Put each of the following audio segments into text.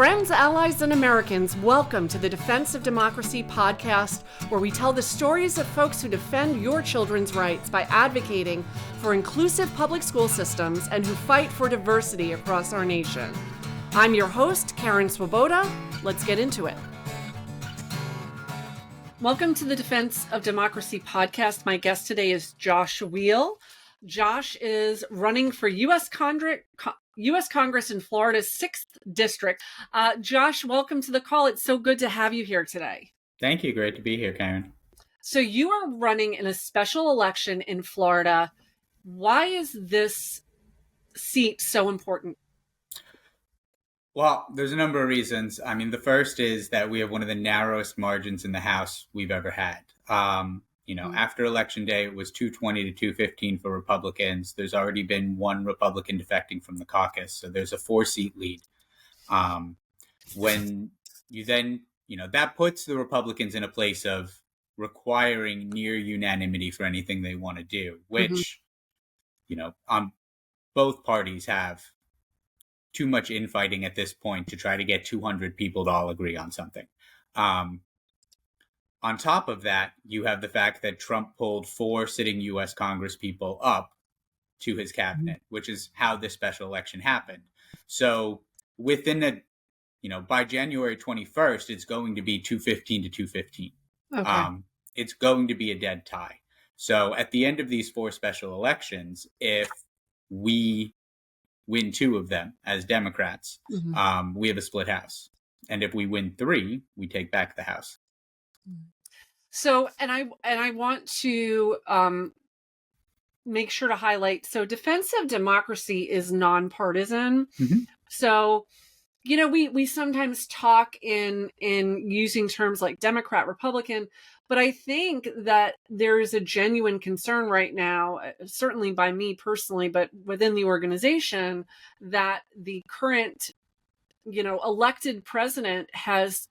Friends, allies, and Americans, welcome to the Defense of Democracy podcast, where we tell the stories of folks who defend your children's rights by advocating for inclusive public school systems and who fight for diversity across our nation. I'm your host, Karen Swoboda. Let's get into it. Welcome to the Defense of Democracy podcast. My guest today is Josh Weil. Josh is running for U.S. Congress in Florida's 6th District. Josh, welcome to the call. It's so good to have you here today. Thank you. Great to be here, Karen. So you are running in a special election in Florida. Why is this seat so important? Well, there's a number of reasons. I mean, the first is that we have one of the narrowest margins in the House we've ever had. After Election Day, it was 220 to 215 for Republicans. There's already been one Republican defecting from the caucus, so there's a 4-seat lead. When you then, that puts the Republicans in a place of requiring near unanimity for anything they want to do, which, both parties have too much infighting at this point to try to get 200 people to all agree on something. On top of that, you have the fact that Trump pulled 4 sitting U.S. Congress people up to his cabinet, which is how this special election happened. So within by January 21st, it's going to be 215 to 215. Okay. It's going to be a dead tie. So at the end of these 4 special elections, if we win 2 of them as Democrats, we have a split House. And if we win 3, we take back the House. So, and I want to make sure to highlight, so Defense of Democracy is nonpartisan. So, we sometimes talk in using terms like Democrat, Republican, but I think that there is a genuine concern right now, certainly by me personally, but within the organization, that the current, elected president has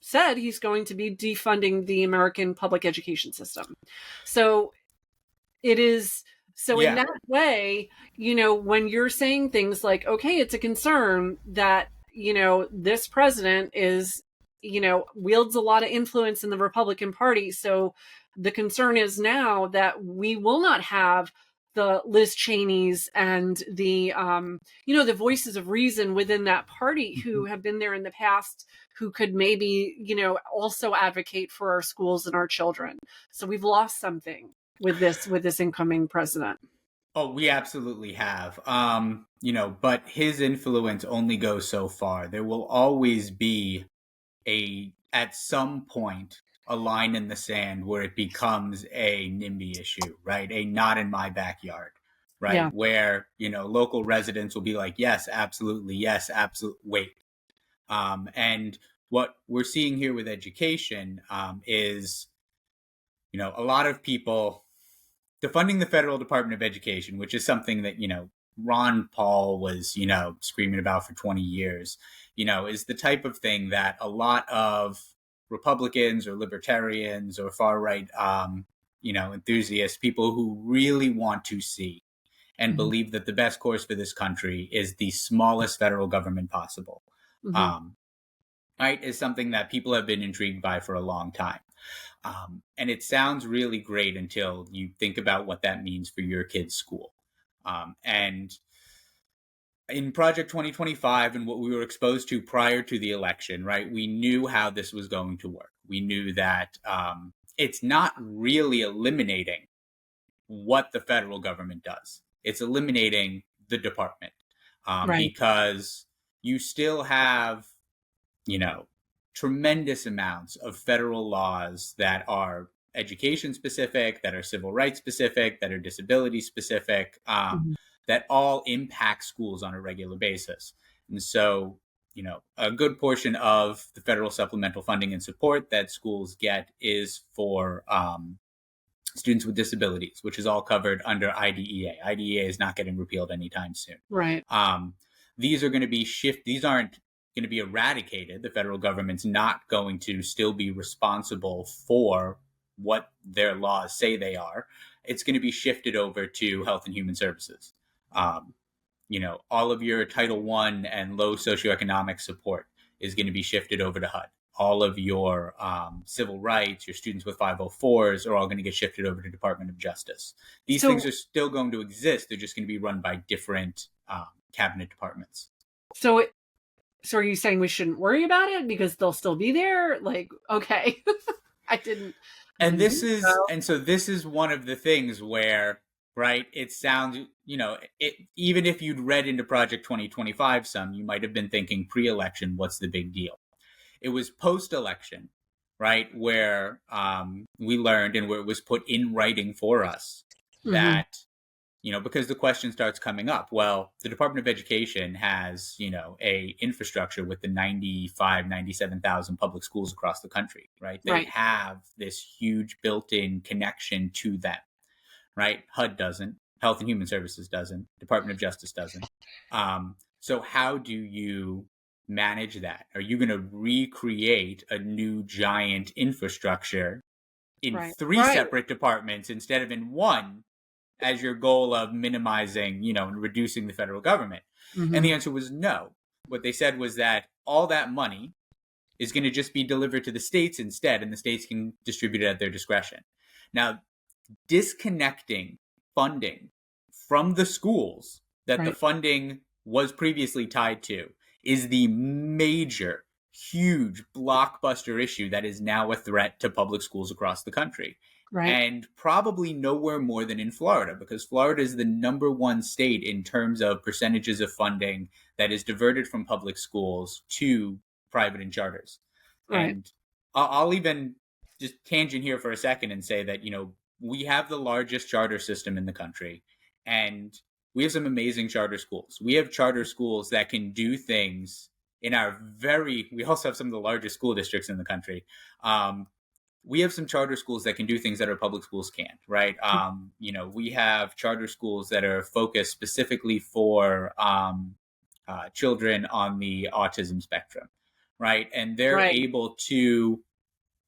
said he's going to be defunding the American public education system. So it is, in that way, when you're saying things like, okay, it's a concern that, this president is, wields a lot of influence in the Republican Party. So the concern is now that we will not have the Liz Cheneys and the, the voices of reason within that party who have been there in the past, who could maybe, also advocate for our schools and our children. So we've lost something with this incoming president. Oh, we absolutely have. But his influence only goes so far. There will always be at some point, a line in the sand where it becomes a NIMBY issue, right? A not in my backyard, right? Yeah. Where, local residents will be like, yes, absolutely. Wait. And what we're seeing here with education is, a lot of people defunding the federal Department of Education, which is something that, Ron Paul was, screaming about for 20 years, is the type of thing that a lot of Republicans or libertarians or far right, enthusiasts, people who really want to see and believe that the best course for this country is the smallest federal government possible, right, is something that people have been intrigued by for a long time. And it sounds really great until you think about what that means for your kid's school. And in Project 2025 and what we were exposed to prior to the election, right, we knew how this was going to work. We knew that it's not really eliminating what the federal government does. It's eliminating the department because you still have, tremendous amounts of federal laws that are education specific, that are civil rights specific, that are disability specific, that all impact schools on a regular basis. And so, a good portion of the federal supplemental funding and support that schools get is for students with disabilities, which is all covered under IDEA. IDEA is not getting repealed anytime soon. Right. These are going to be These aren't going to be eradicated. The federal government's not going to still be responsible for what their laws say they are. It's going to be shifted over to Health and Human Services. all of your Title I and low socioeconomic support is going to be shifted over to HUD. All of your civil rights, your students with 504s are all going to get shifted over to Department of Justice. These things are still going to exist. They're just going to be run by different cabinet departments. So are you saying we shouldn't worry about it because they'll still be there? Like, okay. I didn't. And this is one of the things where, right, it sounds, even if you'd read into Project 2025 some, you might have been thinking pre-election, what's the big deal? It was post-election, right, where we learned and where it was put in writing for us that, because the question starts coming up, well, the Department of Education has, a infrastructure with the 97,000 public schools across the country, right? They have this huge built-in connection to them, right? HUD doesn't, Health and Human Services doesn't, Department of Justice doesn't. So how do you manage that? Are you going to recreate a new giant infrastructure in three separate departments instead of in one as your goal of minimizing, and reducing the federal government? And the answer was no. What they said was that all that money is going to just be delivered to the states instead, and the states can distribute it at their discretion. Now, disconnecting funding from the schools that the funding was previously tied to is the major, huge, blockbuster issue that is now a threat to public schools across the country. And probably nowhere more than in Florida, because Florida is the #1 state in terms of percentages of funding that is diverted from public schools to private and charters. And I'll even just tangent here for a second and say that, we have the largest charter system in the country, and we have some amazing charter schools. We have charter schools that can do things we also have some of the largest school districts in the country. We have some charter schools that can do things that our public schools can't, right? We have charter schools that are focused specifically for children on the autism spectrum, right? And they're able to,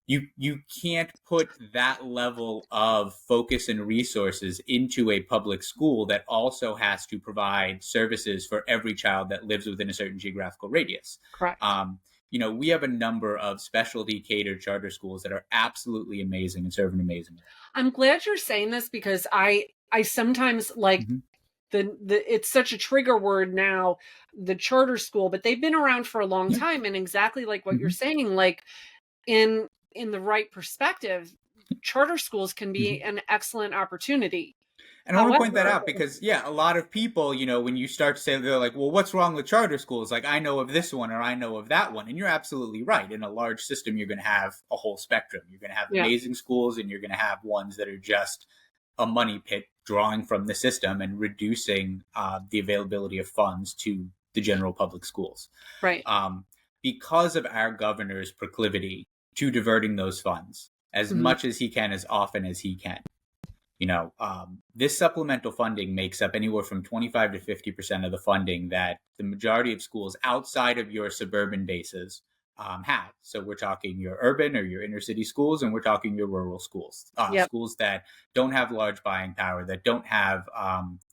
you can't put that level of focus and resources into a public school that also has to provide services for every child that lives within a certain geographical radius. Correct. We have a number of specialty catered charter schools that are absolutely amazing and serve an amazing role. I'm glad you're saying this because I sometimes like the it's such a trigger word now, the charter school, but they've been around for a long time, and exactly like what you're saying, like in the right perspective, charter schools can be an excellent opportunity. And I want to point that out because, a lot of people, when you start to say, they're like, well, what's wrong with charter schools? Like, I know of this one or I know of that one. And you're absolutely right. In a large system, you're going to have a whole spectrum. You're going to have amazing schools, and you're going to have ones that are just a money pit drawing from the system and reducing the availability of funds to the general public schools. Right. Because of our governor's proclivity to diverting those funds as much as he can, as often as he can. This supplemental funding makes up anywhere from 25 to 50% of the funding that the majority of schools outside of your suburban bases have. So we're talking your urban or your inner city schools, and we're talking your rural schools, schools that don't have large buying power, that don't have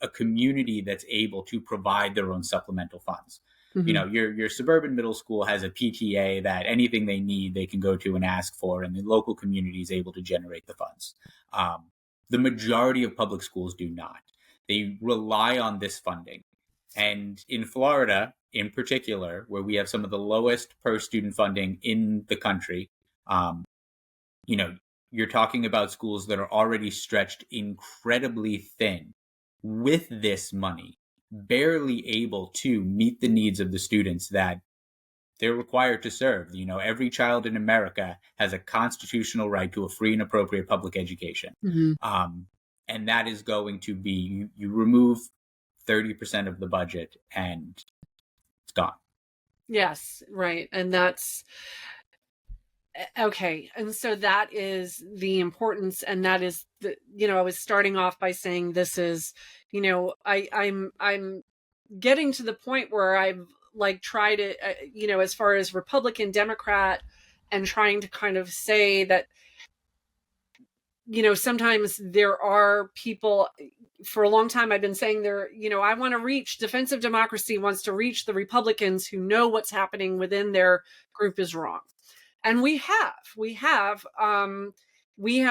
a community that's able to provide their own supplemental funds. Your suburban middle school has a PTA that anything they need, they can go to and ask for, and the local community is able to generate the funds. The majority of public schools do not. They rely on this funding. And in Florida, in particular, where we have some of the lowest per student funding in the country, you're talking about schools that are already stretched incredibly thin with this money, barely able to meet the needs of the students that they're required to serve. Every child in America has a constitutional right to a free and appropriate public education. And that is going to be, you remove 30% of the budget and it's gone. Yes, right. And that's okay. And so that is the importance, and that is I was starting off by saying this is, I'm getting to the point where I've like tried it, as far as Republican, Democrat, and trying to kind of say that sometimes there are people. For a long time I've been saying I want to reach Defensive Democracy wants to reach the Republicans who know what's happening within their group is wrong. And we have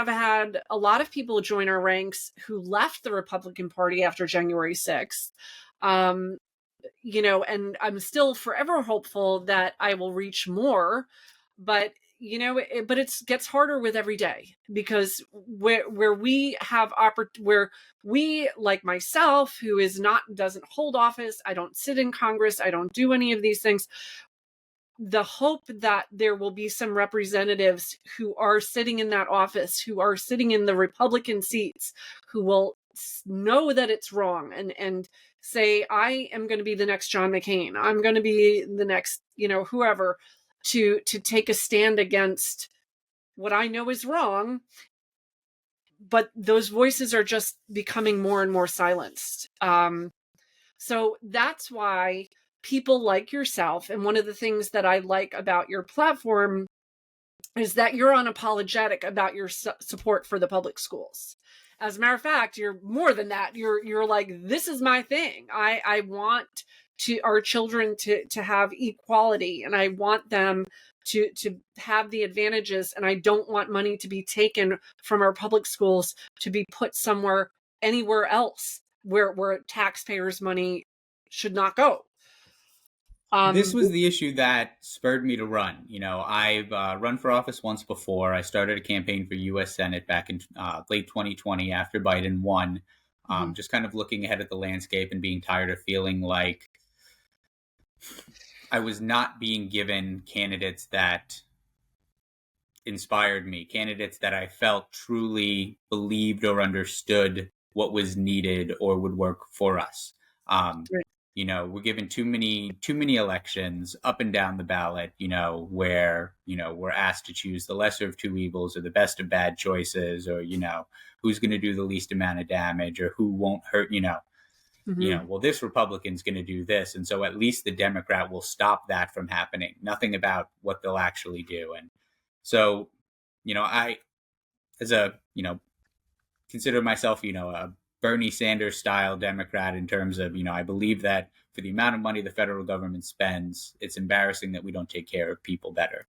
had a lot of people join our ranks who left the Republican Party after January 6th. And I'm still forever hopeful that I will reach more, but it gets harder with every day, because where we have where we, like myself, who doesn't hold office, I don't sit in Congress, I don't do any of these things, the hope that there will be some representatives who are sitting in that office, who are sitting in the Republican seats, who will know that it's wrong and say, I am going to be the next John McCain. I'm going to be the next, whoever, to take a stand against what I know is wrong. But those voices are just becoming more and more silenced. So that's why people like yourself, and one of the things that I like about your platform is that you're unapologetic about your support for the public schools. As a matter of fact, you're more than that. You're like, this is my thing. I want our children to have equality, and I want them to have the advantages, and I don't want money to be taken from our public schools to be put anywhere else where taxpayers' money should not go. This was the issue that spurred me to run. I've run for office once before. I started a campaign for U.S. Senate back in late 2020 after Biden won, just kind of looking ahead at the landscape and being tired of feeling like I was not being given candidates that inspired me, candidates that I felt truly believed or understood what was needed or would work for us. Right. We're given too many elections up and down the ballot, where, we're asked to choose the lesser of two evils or the best of bad choices, or, who's going to do the least amount of damage or who won't hurt, well, this Republican's going to do this. And so at least the Democrat will stop that from happening. Nothing about what they'll actually do. And so, I, as consider myself, a Bernie Sanders style Democrat in terms of, I believe that for the amount of money the federal government spends, it's embarrassing that we don't take care of people better.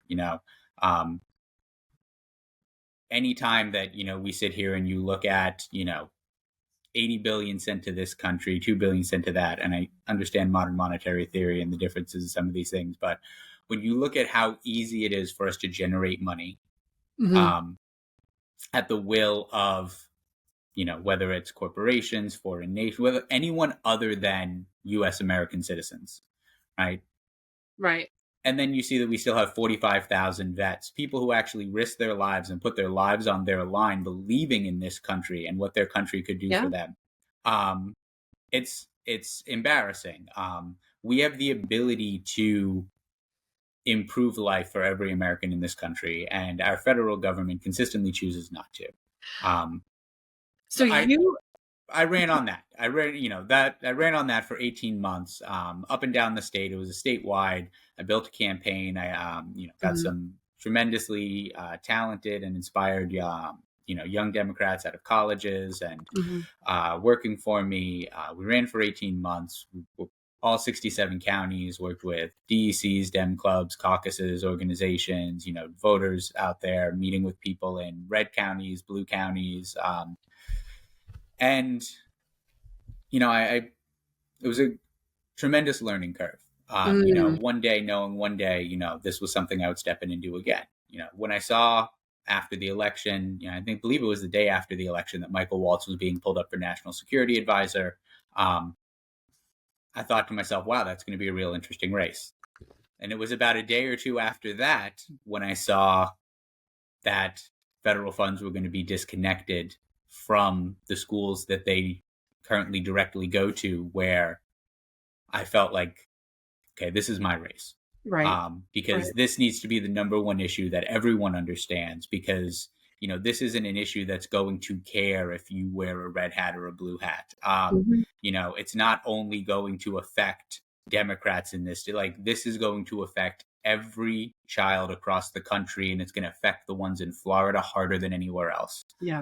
Anytime that, we sit here and you look at, 80 billion sent to this country, 2 billion sent to that. And I understand modern monetary theory and the differences in some of these things. But when you look at how easy it is for us to generate money, at the will of, whether it's corporations, foreign nations, whether anyone other than U.S. American citizens, right? Right. And then you see that we still have 45,000 vets, people who actually risk their lives and put their lives on their line, believing in this country and what their country could do for them. It's embarrassing. We have the ability to improve life for every American in this country, and our federal government consistently chooses not to. I ran on that. I ran on that for 18 months, up and down the state. It was a statewide. I built a campaign. I, got some tremendously talented and inspired, young Democrats out of colleges and working for me. We ran for 18 months. All 67 counties, worked with DECs, Dem clubs, caucuses, organizations, voters out there, meeting with people in red counties, blue counties. And, it was a tremendous learning curve. One day, this was something I would step in and do again. When I saw after the election, I believe it was the day after the election that Michael Waltz was being pulled up for National Security Advisor. I thought to myself, wow, that's going to be a real interesting race. And it was about a day or two after that when I saw that federal funds were going to be disconnected from the schools that they currently directly go to, where I felt like, okay, this is my race. Right. Because this needs to be the number one issue that everyone understands, because this isn't an issue that's going to care if you wear a red hat or a blue hat. It's not only going to affect Democrats in this, like this is going to affect every child across the country, and it's going to affect the ones in Florida harder than anywhere else. Yeah.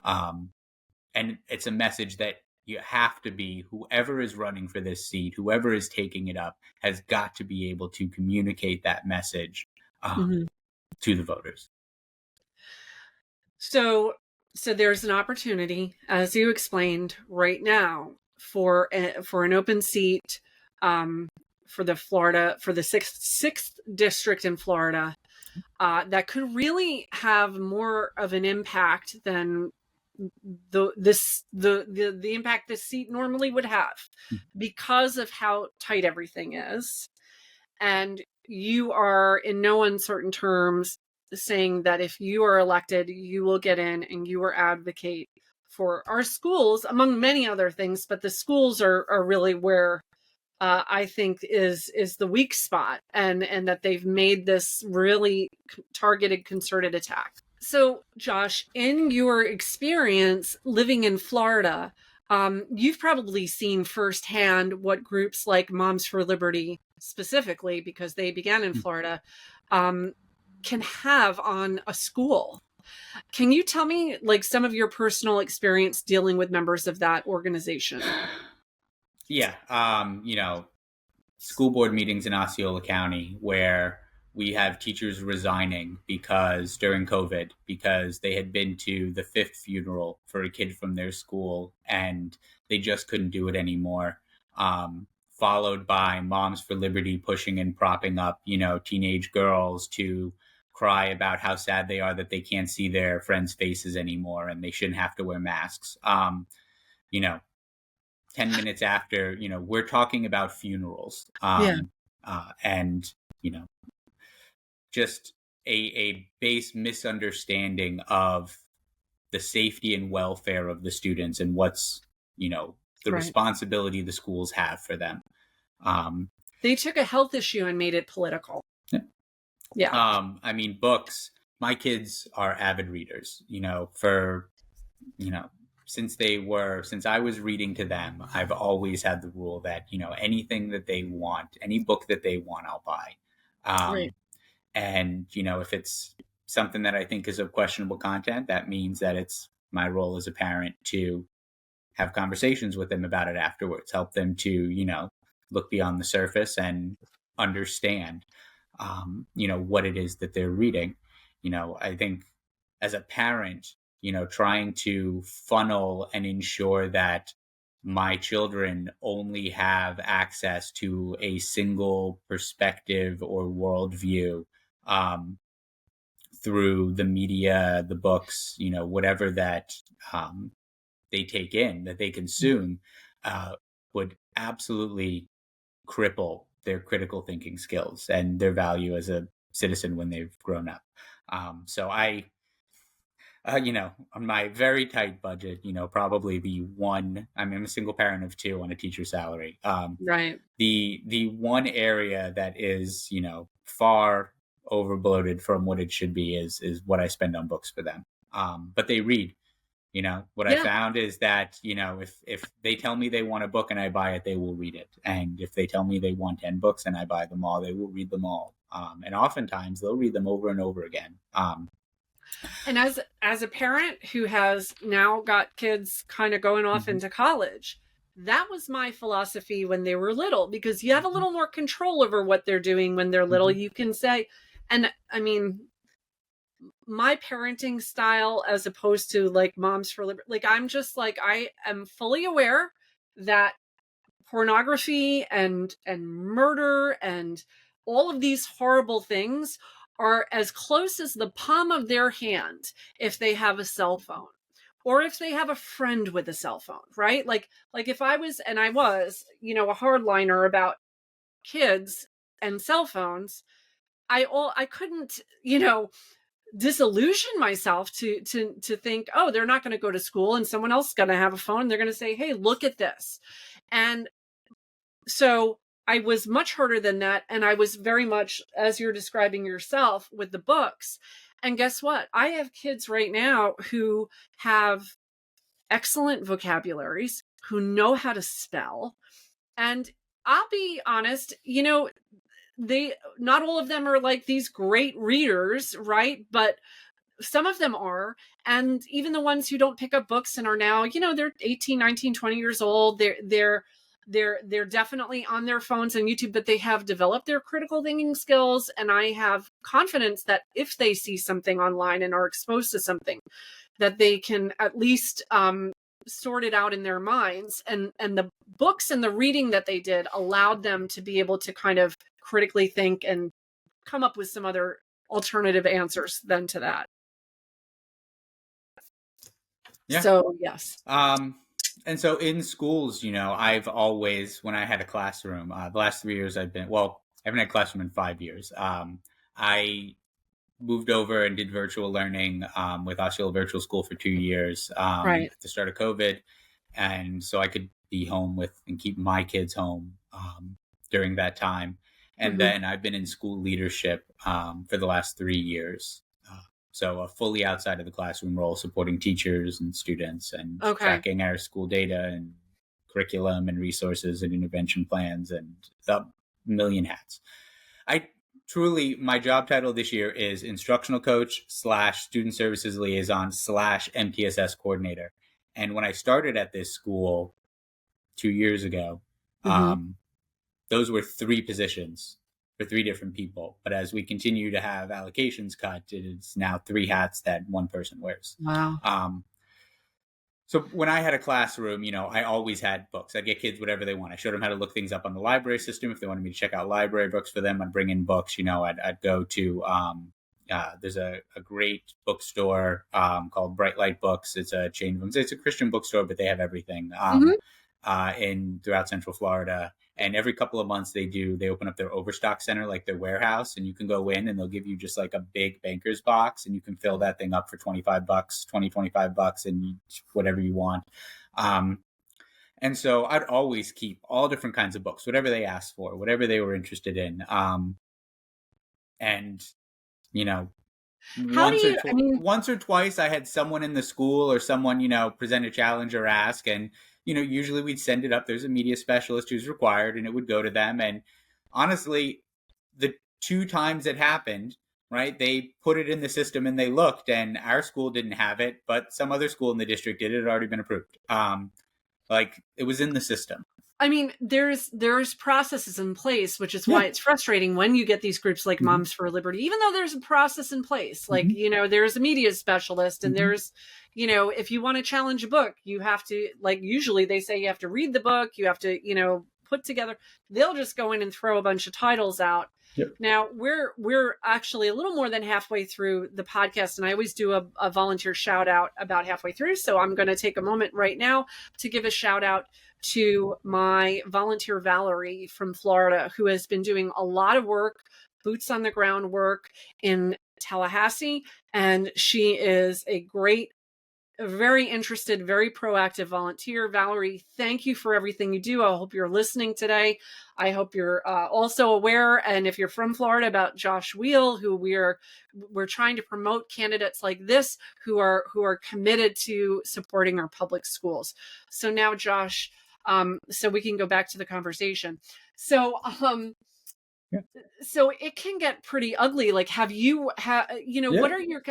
And it's a message that you have to be, whoever is running for this seat, whoever is taking it up, has got to be able to communicate that message Mm-hmm. to the voters. So there's an opportunity, as you explained, right now for an open seat for the sixth district in Florida that could really have more of an impact than the impact this seat normally would have, because of how tight everything is. And you are in no uncertain terms saying that if you are elected, you will get in and you will advocate for our schools, among many other things. But the schools are really where I think is the weak spot, and that they've made this really targeted, concerted attack. So, Josh, in your experience living in Florida, you've probably seen firsthand what groups like Moms for Liberty, specifically because they began in Florida, can have on a school. Can you tell me, like, some of your personal experience dealing with members of that organization? Yeah. School board meetings in Osceola County where we have teachers resigning because during COVID, because they had been to the fifth funeral for a kid from their school and they just couldn't do it anymore. Followed by Moms for Liberty pushing and propping up, teenage girls to cry about how sad they are that they can't see their friends' faces anymore and they shouldn't have to wear masks. You know, 10 minutes after, we're talking about funerals. Yeah, And, just a base misunderstanding of the safety and welfare of the students and what's, the right. responsibility the schools have for them. They took a health issue and made it political. Yeah. Books, my kids are avid readers, you know, since I was reading to them, I've always had the rule that, anything that they want, any book that they want, I'll buy. Right. And, if it's something that I think is of questionable content, that means that it's my role as a parent to have conversations with them about it afterwards, help them to, look beyond the surface and understand, what it is that they're reading. I think as a parent, trying to funnel and ensure that my children only have access to a single perspective or worldview through the media, the books, whatever that they take in, that they consume, would absolutely cripple their critical thinking skills and their value as a citizen when they've grown up. So on my very tight budget, probably I'm a single parent of two on a teacher salary. Right. The one area that is, far over bloated from what it should be is what I spend on books for them. But they read. What I Yeah. found is that, if they tell me they want a book and I buy it, they will read it. And if they tell me they want 10 books and I buy them all, they will read them all. And oftentimes they'll read them over and over again. And as a parent who has now got kids kind of going off into college, that was my philosophy when they were little, because you have a little more control over what they're doing when they're little. You can say, and I mean, my parenting style, as opposed to like Moms for Liberty, like I'm just like, I am fully aware that pornography and murder and all of these horrible things are as close as the palm of their hand if they have a cell phone, or if they have a friend with a cell phone, right? Like if I was, and I was, a hardliner about kids and cell phones, I couldn't, disillusion myself to think, oh, they're not going to go to school and someone else is going to have a phone. They're going to say, hey, look at this. And so I was much harder than that. And I was very much, as you're describing yourself, with the books. And guess what? I have kids right now who have excellent vocabularies, who know how to spell. And I'll be honest, not all of them are like these great readers, right? But some of them are. And even the ones who don't pick up books and are now, they're 18, 19, 20 years old, they're definitely on their phones and YouTube, but they have developed their critical thinking skills. And I have confidence that if they see something online and are exposed to something, that they can at least sort it out in their minds. And the books and the reading that they did allowed them to be able to kind of critically think and come up with some other alternative answers than to that. Yeah. So, yes. And so in schools, I've always, when I had a classroom, the last 3 years I haven't had a classroom in 5 years. I moved over and did virtual learning with Osceola Virtual School for 2 years Right. at the start of COVID. And so I could be home and keep my kids home during that time. And then I've been in school leadership for the last 3 years. So a fully outside of the classroom role, supporting teachers and students and tracking our school data and curriculum and resources and intervention plans and a million hats. My job title this year is instructional coach / student services liaison / MTSS coordinator. And when I started at this school 2 years ago, those were 3 positions for 3 different people. But as we continue to have allocations cut, it is now 3 hats that one person wears. Wow. So when I had a classroom, I always had books. I'd get kids whatever they want. I showed them how to look things up on the library system. If they wanted me to check out library books for them, I'd bring in books. I'd go to, there's a great bookstore called Bright Light Books. It's a chain of them. It's a Christian bookstore, but they have everything throughout Central Florida. And every couple of months they open up their overstock center, like their warehouse, and you can go in and they'll give you just like a big banker's box and you can fill that thing up for $25 and whatever you want. And so I'd always keep all different kinds of books, whatever they asked for, whatever they were interested in. Once or twice I had someone in the school or someone, present a challenge or ask, and usually we'd send it up. There's a media specialist who's required and it would go to them. And honestly, the 2 times it happened, right, they put it in the system and they looked, and our school didn't have it, but some other school in the district did. It had already been approved. It was in the system. I mean, there's processes in place, which is why it's frustrating when you get these groups like Moms for Liberty, even though there's a process in place. Like, there's a media specialist and there's, if you want to challenge a book, you have to, like, usually they say you have to read the book, you have to, put together, they'll just go in and throw a bunch of titles out. Yep. Now we're actually a little more than halfway through the podcast, and I always do a volunteer shout out about halfway through. So I'm going to take a moment right now to give a shout out to my volunteer Valerie from Florida, who has been doing a lot of work, boots on the ground work in Tallahassee. And she is a very interested, very proactive volunteer. Valerie, thank you for everything you do. I hope you're listening today. I hope you're also aware, and if you're from Florida, about Josh Weil, who we're trying to promote candidates like this who are committed to supporting our public schools. So now, Josh, so we can go back to the conversation. So, so it can get pretty ugly. Like, what are your,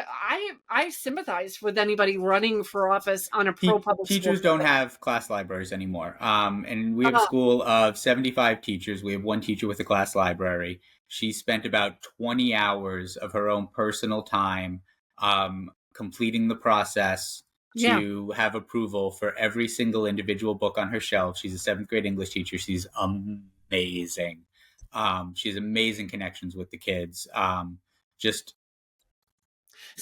I sympathize with anybody running for office on a pro-public Teachers don't have class libraries anymore. And we have a school of 75 teachers. We have one teacher with a class library. She spent about 20 hours of her own personal time completing the process to have approval for every single individual book on her shelf. She's a 7th grade English teacher. She's amazing. She has amazing connections with the kids. So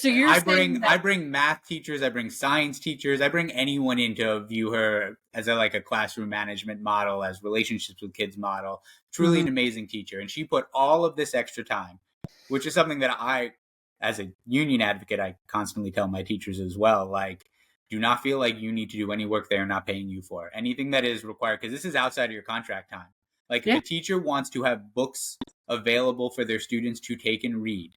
I bring math teachers, I bring science teachers, I bring anyone in to view her as a classroom management model, as relationships with kids model. Truly an amazing teacher. And she put all of this extra time, which is something that I, as a union advocate, I constantly tell my teachers as well. Do not feel like you need to do any work they're not paying you for. Anything that is required, because this is outside of your contract time. If a teacher wants to have books available for their students to take and read,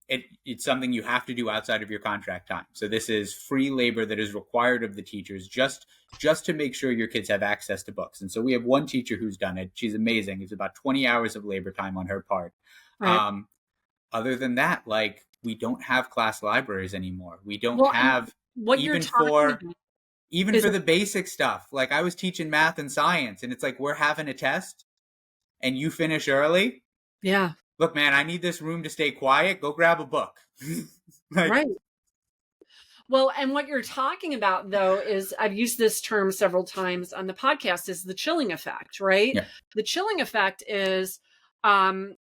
it's something you have to do outside of your contract time. So this is free labor that is required of the teachers just to make sure your kids have access to books. And so we have one teacher who's done it. She's amazing. It's about 20 hours of labor time on her part. Right. Other than that, like, we don't have class libraries anymore. We don't Well, and have what you're talking about even is for the basic stuff. Like, I was teaching math and science, and it's like, we're having a test and you finish early. yeah. Look, man, I need this room to stay quiet. Go grab a book. Like, Right. Well, and what you're talking about, though, is I've used this term several times on the podcast, is the chilling effect, right? yeah. The chilling effect is and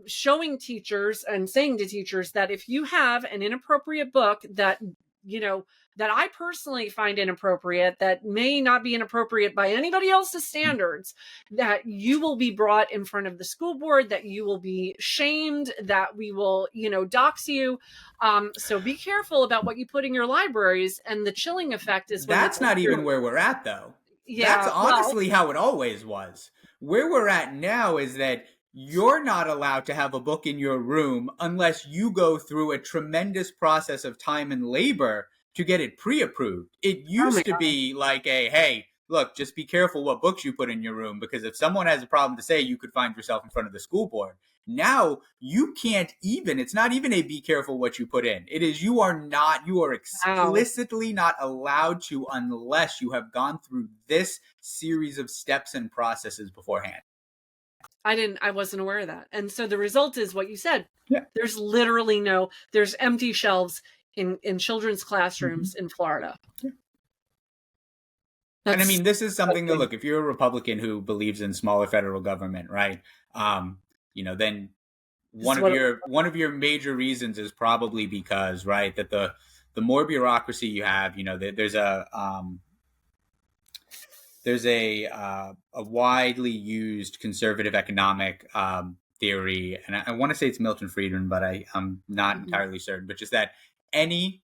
showing teachers and saying to teachers that if you have an inappropriate book that, you know, that I personally find inappropriate, that may not be inappropriate by anybody else's standards, that you will be brought in front of the school board, that you will be shamed, that we will, dox you. So be careful about what you put in your libraries. And the chilling effect is when That's not even where we're at, though. That's honestly how it always was. Where we're at now is that you're not allowed to have a book in your room unless you go through a tremendous process of time and labor to get it pre-approved. It used to be like hey, look, just be careful what books you put in your room, because if someone has a problem to say, you could find yourself in front of the school board. Now you can't even, it's not even a be careful what you put in. It is, you are explicitly not allowed to unless you have gone through this series of steps and processes beforehand. I wasn't aware of that. And so the result is what you said. Yeah. There's literally there's empty shelves in children's classrooms in Florida. Yeah. And I mean, this is something that, look, if you're a Republican who believes in smaller federal government, right? Then one of your major reasons is probably because, right, that the more bureaucracy you have, there's a widely used conservative economic theory, and I want to say it's Milton Friedman, but I'm not entirely certain, but just that any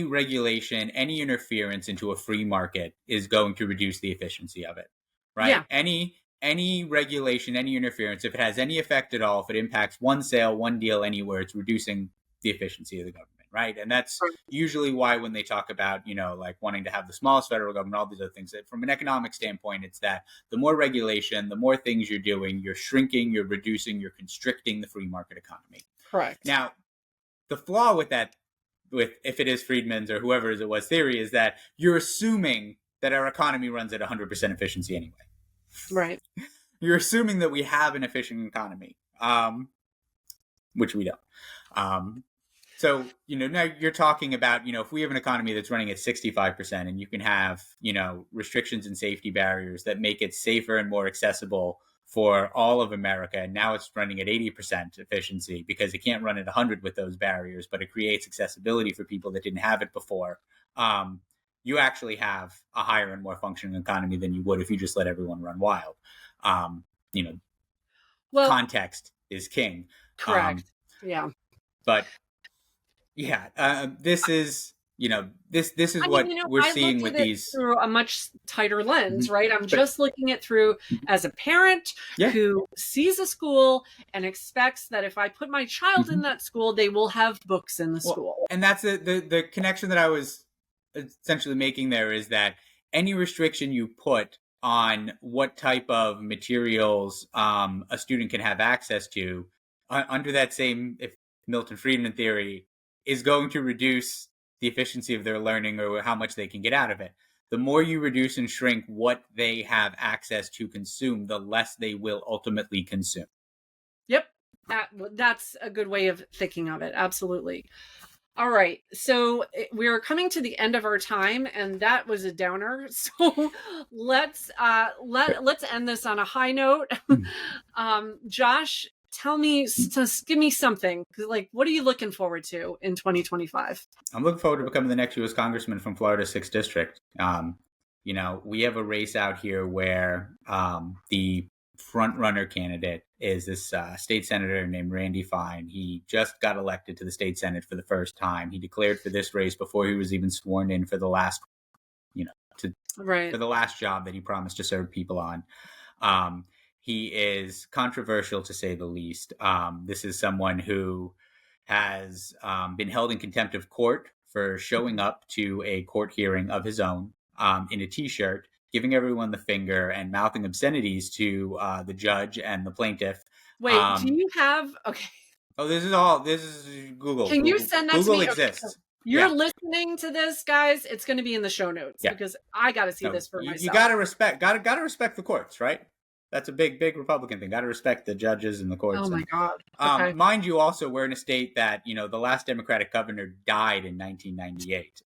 regulation, any interference into a free market is going to reduce the efficiency of it, right? Yeah. Any regulation, any interference, if it has any effect at all, if it impacts one sale, one deal anywhere, it's reducing the efficiency of the government, right? And that's usually why when they talk about, like wanting to have the smallest federal government, all these other things, that from an economic standpoint, it's that the more regulation, the more things you're doing, you're shrinking, you're reducing, you're constricting the free market economy. Correct. Now, the flaw with that, if it is Friedman's or whoever's it was theory, is that you're assuming that our economy runs at 100% efficiency anyway. Right. You're assuming that we have an efficient economy, which we don't. So, now you're talking about, if we have an economy that's running at 65% and you can have, restrictions and safety barriers that make it safer and more accessible for all of America, and now it's running at 80% efficiency because it can't run at 100 with those barriers, but it creates accessibility for people that didn't have it before. You actually have a higher and more functioning economy than you would if you just let everyone run wild. Context is king. Correct. Yeah. But yeah, this is, this is what we're seeing with these through a much tighter lens, right? I'm just looking at through as a parent who sees a school and expects that if I put my child in that school, they will have books in the school. And that's the connection that I was essentially making there, is that any restriction you put on what type of materials a student can have access to under that same Milton Friedman theory is going to reduce the efficiency of their learning or how much they can get out of it. The more you reduce and shrink what they have access to consume, the less they will ultimately consume. Yep. That's a good way of thinking of it. Absolutely. All right. So we're coming to the end of our time, and that was a downer. So let's end this on a high note. Josh, give me something. Like, what are you looking forward to in 2025? I'm looking forward to becoming the next U.S. Congressman from Florida's 6th District. We have a race out here where the front runner candidate is this state senator named Randy Fine. He just got elected to the state senate for the first time. He declared for this race before he was even sworn in for the last, for the last job that he promised to serve people on. He is controversial, to say the least. This is someone who has been held in contempt of court for showing up to a court hearing of his own in a T-shirt, giving everyone the finger and mouthing obscenities to the judge and the plaintiff. Wait, do you have okay? Oh, this is Google. Can you send that to Google me? Okay, so exists. you're Yeah. listening to this, guys. It's going to be in the show notes Yeah. because I got to see So this for you myself. gotta respect the courts, right? That's a big Republican thing. Gotta respect the judges and the courts. Oh my and, God. Okay. Mind you, also we're in a state that the last Democratic governor died in 1998.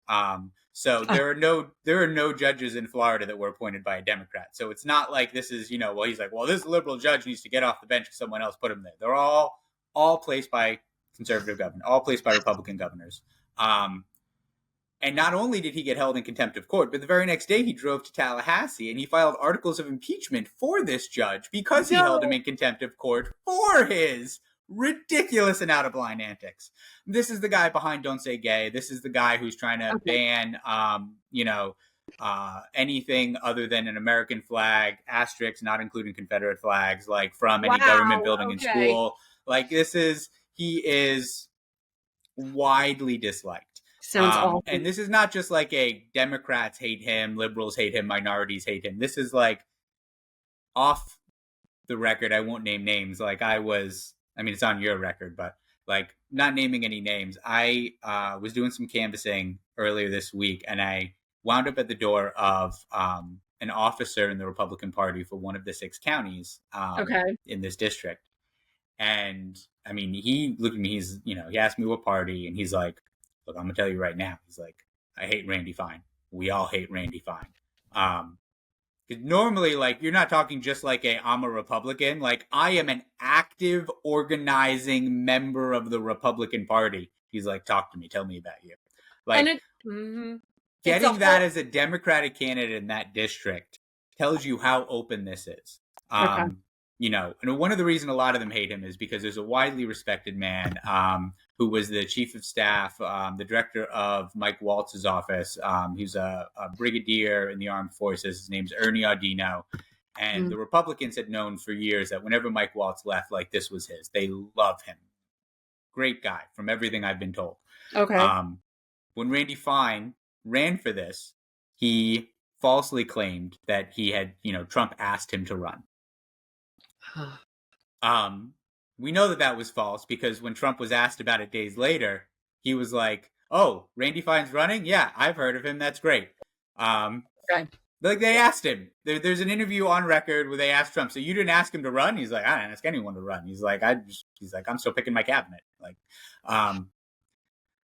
So there are no judges in Florida that were appointed by a Democrat. So it's not like this is well, he's like, well, this liberal judge needs to get off the bench if someone else put him there. They're all placed by conservative governors, all placed by Republican governors. And not only did he get held in contempt of court, but the very next day he drove to Tallahassee and he filed articles of impeachment for this judge because he held him in contempt of court for his ridiculous and out of line antics. This is the guy behind Don't Say Gay. This is the guy who's trying to ban, anything other than an American flag, asterisks, not including Confederate flags, like from any government building in school. Like he is widely disliked. Sounds awful. And this is not just like a Democrats hate him, liberals hate him, minorities hate him. This is like off the record. I won't name names. Like it's on your record, but like not naming any names. I was doing some canvassing earlier this week and I wound up at the door of an officer in the Republican Party for one of the 6 counties in this district. And I mean, he looked at me, he asked me what party, and he's like, look, I'm gonna tell you right now. He's like, I hate Randy Fine. We all hate Randy Fine. Because normally, like, you're not talking just like I'm a Republican. Like, I am an active, organizing member of the Republican Party. He's like, talk to me. Tell me about you. Like, getting that as a Democratic candidate in that district tells you how open this is. And one of the reasons a lot of them hate him is because there's a widely respected man who was the chief of staff, the director of Mike Waltz's office. He's a brigadier in the armed forces. His name's Ernie Audino. And the Republicans had known for years that whenever Mike Waltz left, like, this was his. They love him. Great guy, from everything I've been told. Okay. When Randy Fine ran for this, he falsely claimed that he had, Trump asked him to run. We know that was false because when Trump was asked about it days later, he was like, "Oh, Randy Fine's running? Yeah, I've heard of him. That's great." Like, they asked him. There's an interview on record where they asked Trump, "So you didn't ask him to run?" He's like, "I didn't ask anyone to run." He's like, "I'm still picking my cabinet." Like,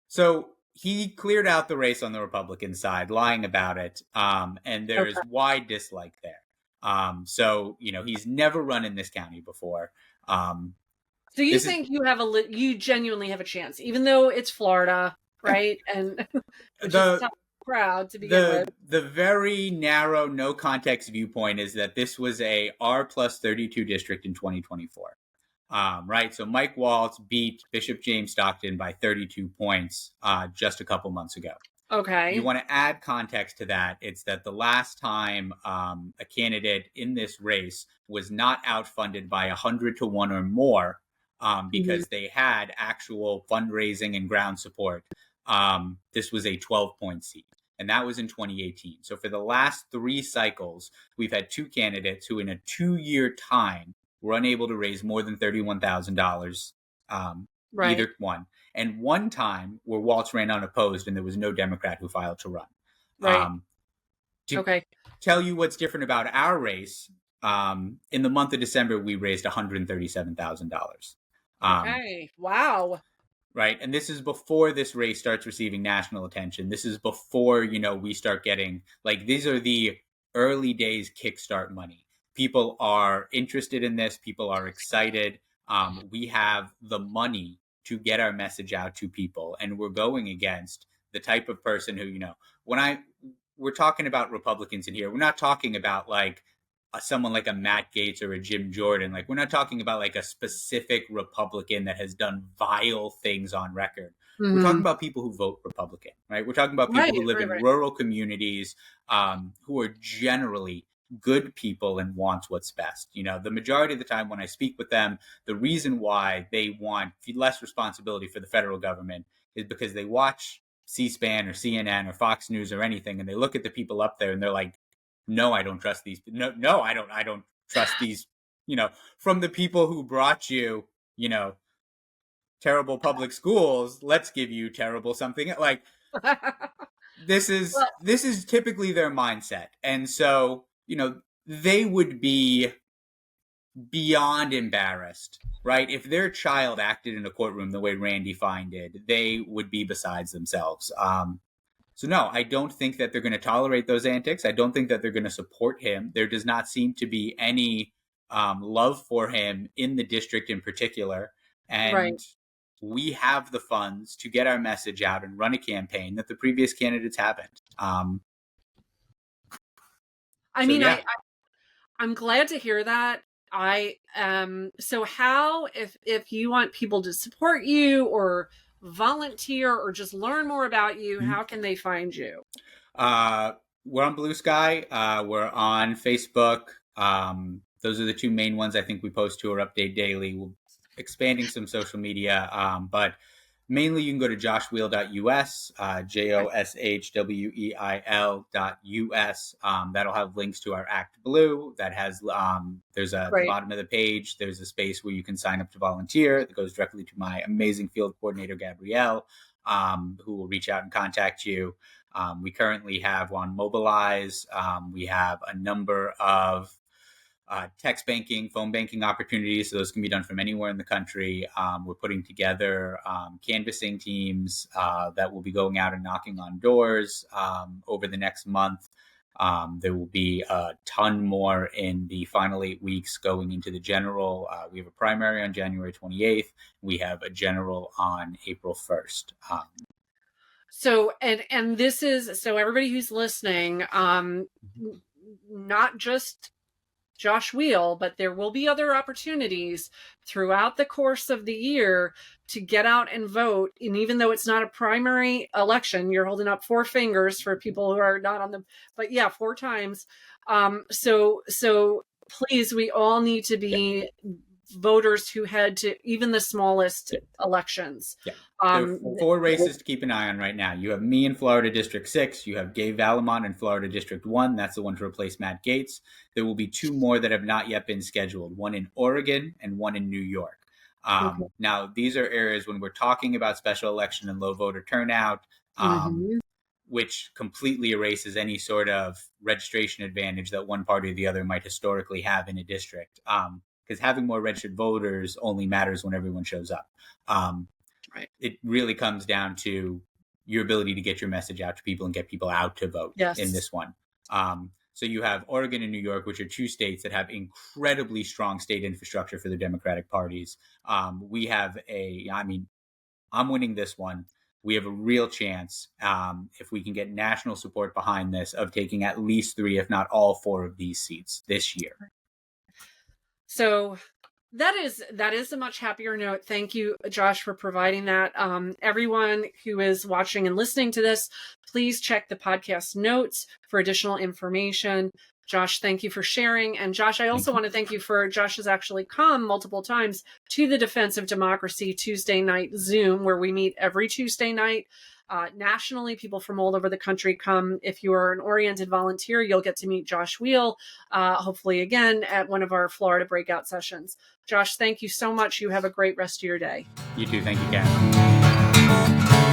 so he cleared out the race on the Republican side, lying about it, and there's wide dislike there. So he's never run in this county before. So you think you genuinely have a chance, even though it's Florida, right? And which is a tough crowd to begin with. The very narrow, no context viewpoint is that this was a R+32 district in 2024. Right. So Mike Waltz beat Bishop James Stockton by 32 points just a couple months ago. Okay. You want to add context to that. It's that the last time a candidate in this race was not outfunded by 100 to 1 or more because they had actual fundraising and ground support. This was a 12-point seat, and that was in 2018. So for the last 3 cycles, we've had 2 candidates who in a 2-year time were unable to raise more than $31,000, either one. And one time where Waltz ran unopposed and there was no Democrat who filed to run. Right. To tell you what's different about our race, in the month of December, we raised $137,000. Okay. Wow. Right. And this is before this race starts receiving national attention. This is before, we start getting, like, these are the early days kickstart money. People are interested in this. People are excited. We have the money to get our message out to people. And we're going against the type of person who, we're talking about Republicans in here. We're not talking about like someone like a Matt Gaetz or a Jim Jordan. Like, we're not talking about like a specific Republican that has done vile things on record. We're talking about people who vote Republican, right? We're talking about people who live in rural communities, who are generally good people and wants what's best. The majority of the time when I speak with them, the reason why they want less responsibility for the federal government is because they watch C-SPAN or CNN or Fox News or anything, and they look at the people up there and they're like, no, I don't trust these. No, I don't trust these, from the people who brought you, terrible public schools. Let's give you terrible something. Like, this is typically their mindset. And so, they would be beyond embarrassed, right? If their child acted in a courtroom the way Randy Fine did, they would be besides themselves. So no, I don't think that they're going to tolerate those antics. I don't think that they're going to support him. There does not seem to be any love for him in the district in particular. And Right. we have the funds to get our message out and run a campaign that the previous candidates haven't. I'm glad to hear that. So how, if you want people to support you or volunteer or just learn more about you, how can they find you? We're on Blue Sky. We're on Facebook. Those are the two main ones I think we post to or update daily. We're expanding some social media, but mainly you can go to joshweil.us, joshweil.us. That'll have links to our Act Blue. That has, there's at the bottom of the page, there's a space where you can sign up to volunteer. That goes directly to my amazing field coordinator, Gabrielle, who will reach out and contact you. We currently have on Mobilize. We have a number of text banking, phone banking opportunities. So those can be done from anywhere in the country. We're putting together canvassing teams that will be going out and knocking on doors over the next month. There will be a ton more in the final 8 weeks going into the general. We have a primary on January 28th. We have a general on April 1st. So, and this is, so everybody who's listening, not just Josh Weil, but there will be other opportunities throughout the course of the year to get out and vote. And even though it's not a primary election, you're holding up 4 fingers for people who are not on the, but yeah, 4 times. So please, we all need to be voters who head to even the smallest elections. Yeah. There are 4 races to keep an eye on right now. You have me in Florida District 6. You have Gabe Valamont in Florida District 1. That's the one to replace Matt Gaetz. There will be 2 more that have not yet been scheduled, one in Oregon and one in New York. Now, these are areas when we're talking about special election and low voter turnout, which completely erases any sort of registration advantage that one party or the other might historically have in a district. Because having more registered voters only matters when everyone shows up. Right. It really comes down to your ability to get your message out to people and get people out to vote in this one. So you have Oregon and New York, which are 2 states that have incredibly strong state infrastructure for the Democratic parties. We have I'm winning this one. We have a real chance, if we can get national support behind this, of taking at least 3, if not all 4 of these seats this year. So that is a much happier note. Thank you, Josh, for providing that. Everyone who is watching and listening to this, please check the podcast notes for additional information. Josh, thank you for sharing. And Josh, I also want to thank you for, Josh has actually come multiple times to the Defense of Democracy Tuesday night Zoom, where we meet every Tuesday night. Nationally, people from all over the country come. If you are an oriented volunteer, you'll get to meet Josh Weil, hopefully again at one of our Florida breakout sessions. Josh, thank you so much. You have a great rest of your day. You too. Thank you, Kat.